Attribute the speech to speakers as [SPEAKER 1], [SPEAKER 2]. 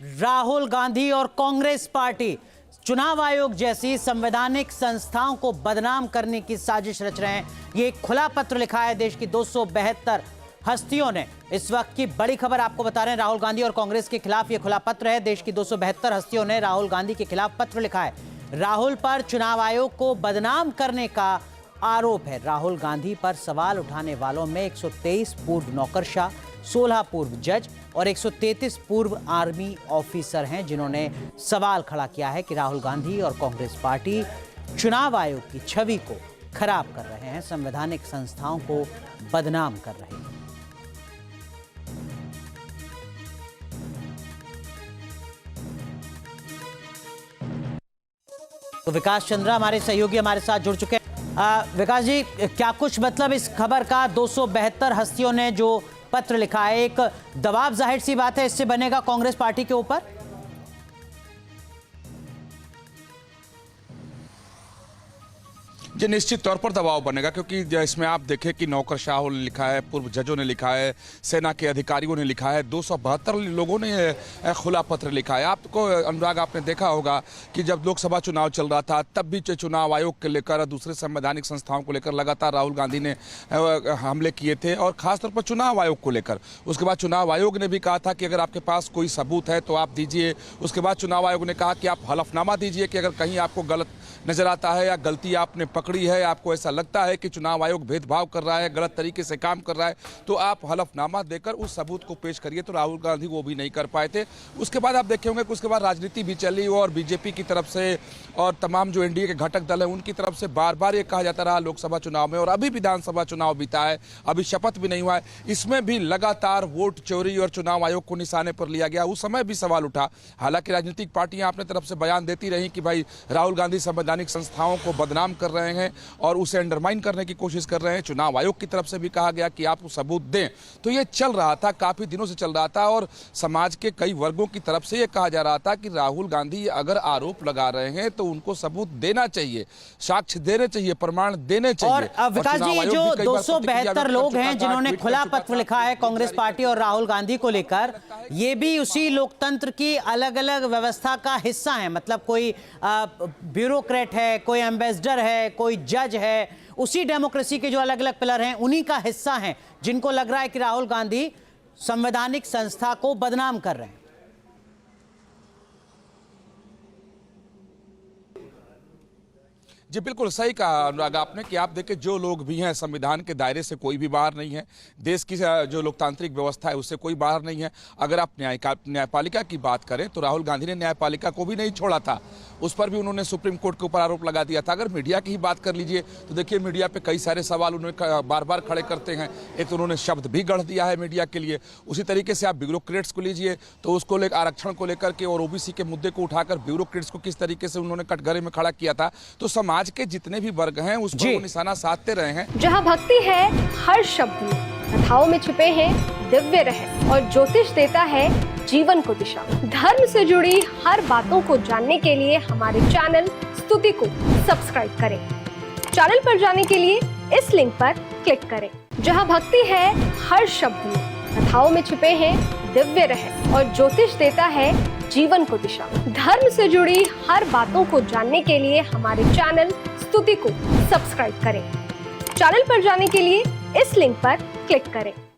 [SPEAKER 1] राहुल गांधी और कांग्रेस पार्टी चुनाव आयोग जैसी संवैधानिक संस्थाओं को बदनाम करने की साजिश रच रहे हैं। ये एक खुला पत्र लिखा है देश की 272 हस्तियों ने। इस वक्त की बड़ी खबर आपको बता रहे हैं, राहुल गांधी और कांग्रेस के खिलाफ ये खुला पत्र है। देश की 272 हस्तियों ने राहुल गांधी के खिलाफ पत्र लिखा है। राहुल पर चुनाव आयोग को बदनाम करने का आरोप है। राहुल गांधी पर सवाल उठाने वालों में 123 पूर्व नौकरशाह, 16 पूर्व जज और 133 पूर्व आर्मी ऑफिसर हैं, जिन्होंने सवाल खड़ा किया है कि राहुल गांधी और कांग्रेस पार्टी चुनाव आयोग की छवि को खराब कर रहे हैं, संवैधानिक संस्थाओं को बदनाम कर रहे हैं। तो विकास चंद्रा हमारे सहयोगी हमारे साथ जुड़ चुके हैं। विकास जी, क्या कुछ मतलब इस खबर का? 272 हस्तियों ने जो पत्र लिखा है, एक दबाव जाहिर सी बात है इससे बनेगा कांग्रेस पार्टी के ऊपर।
[SPEAKER 2] जी, निश्चित तौर पर दबाव बनेगा, क्योंकि इसमें आप देखें कि नौकरशाहों ने लिखा है, पूर्व जजों ने लिखा है, सेना के अधिकारियों ने लिखा है, 272 लोगों ने खुला पत्र लिखा है। आपको अनुराग, आपने देखा होगा कि जब लोकसभा चुनाव चल रहा था तब भी चुनाव आयोग को लेकर, दूसरे संवैधानिक संस्थाओं को लेकर लगातार राहुल गांधी ने हमले किए थे, और खासतौर पर चुनाव आयोग को लेकर। उसके बाद चुनाव आयोग ने भी कहा था कि अगर आपके पास कोई सबूत है तो आप दीजिए। उसके बाद चुनाव आयोग ने कहा कि आप हलफनामा दीजिए कि अगर कहीं आपको गलत नजर आता है या गलती आपने पकड़ी है, आपको ऐसा लगता है कि चुनाव आयोग भेदभाव कर रहा है, गलत तरीके से काम कर रहा है, तो आप हलफनामा देकर उस सबूत को पेश करिए। तो राहुल गांधी वो भी नहीं कर पाए थे। उसके बाद आप देखे होंगे कि उसके बाद राजनीति भी चली, और बीजेपी की तरफ से और तमाम जो एनडीए के घटक दल हैं उनकी तरफ से बार बार ये कहा जाता रहा लोकसभा चुनाव में, और अभी विधानसभा चुनाव बीता है, अभी शपथ भी नहीं हुआ है, इसमें भी लगातार वोट चोरी और चुनाव आयोग को निशाने पर लिया गया। उस समय भी सवाल उठा। हालांकि राजनीतिक पार्टियां अपने तरफ से बयान देती रही कि भाई राहुल गांधी संवैधानिक संस्थाओं को बदनाम कर रहे हैं और उसे अंडरमाइन करने की कोशिश कर रहे हैं। चुनाव आयोग की तरफ से भी कहा गया कि आप सबूत दें। तो ये चल रहा था, काफी दिनों से चल रहा था, और समाज के कई वर्गों की तरफ से ये कहा जा रहा था कि राहुल गांधी अगर आरोप लगा रहे हैं तो उनको सबूत देना चाहिए, साक्ष्य देने चाहिए, प्रमाण देने चाहिए।
[SPEAKER 1] और विकास जी, ये जो 272 लोग हैं जिन्होंने खुला पत्र लिखा है कांग्रेस पार्टी और राहुल गांधी को लेकर, ये भी उसी लोकतंत्र की अलग अलग व्यवस्था का हिस्सा है। मतलब कोई ब्यूरोक्रेट है, कोई एम्बेसडर है, कोई जज है, उसी डेमोक्रेसी के जो अलग अलग पिलर हैं उन्हीं का हिस्सा हैं, जिनको लग रहा है कि राहुल गांधी संवैधानिक संस्था को बदनाम कर रहे हैं।
[SPEAKER 2] जी, बिल्कुल सही कहा अनुराग आपने कि आप देखें जो लोग भी हैं संविधान के दायरे से कोई भी बाहर नहीं है, देश की जो लोकतांत्रिक व्यवस्था है उससे कोई बाहर नहीं है। अगर आप न्यायपालिका की बात करें तो राहुल गांधी ने न्यायपालिका को भी नहीं छोड़ा था, उस पर भी उन्होंने सुप्रीम कोर्ट के ऊपर आरोप लगा दिया था। अगर मीडिया की ही बात कर लीजिए तो देखिए मीडिया पे कई सारे सवाल उन्होंने बार बार खड़े करते हैं। एक तो उन्होंने शब्द भी गढ़ दिया है मीडिया के लिए। उसी तरीके से आप ब्यूरोक्रेट्स को लीजिए तो उसको लेकर, आरक्षण को लेकर के और ओबीसी के मुद्दे को उठाकर ब्यूरोक्रेट्स को किस तरीके से उन्होंने कटघरे में खड़ा किया था। तो समाज के जितने भी वर्ग हैं उस पर वो निशाना साधते रहे हैं।
[SPEAKER 3] जहां भक्ति है हर शब्द में, कथाओं में छुपे हैं दिव्य रहस्य, और ज्योतिष देता है जीवन को दिशा। धर्म से जुड़ी हर बातों को जानने के लिए हमारे चैनल स्तुति को सब्सक्राइब करें। चैनल पर जाने के लिए इस लिंक पर क्लिक करें। जहां भक्ति है हर शब्द में, कथाओं में छुपे हैं दिव्य रहस्य, और ज्योतिष देता है जीवन को दिशा। धर्म से जुड़ी हर बातों को जानने के लिए हमारे चैनल स्तुति को सब्सक्राइब करें। चैनल पर जाने के लिए इस लिंक पर क्लिक करें।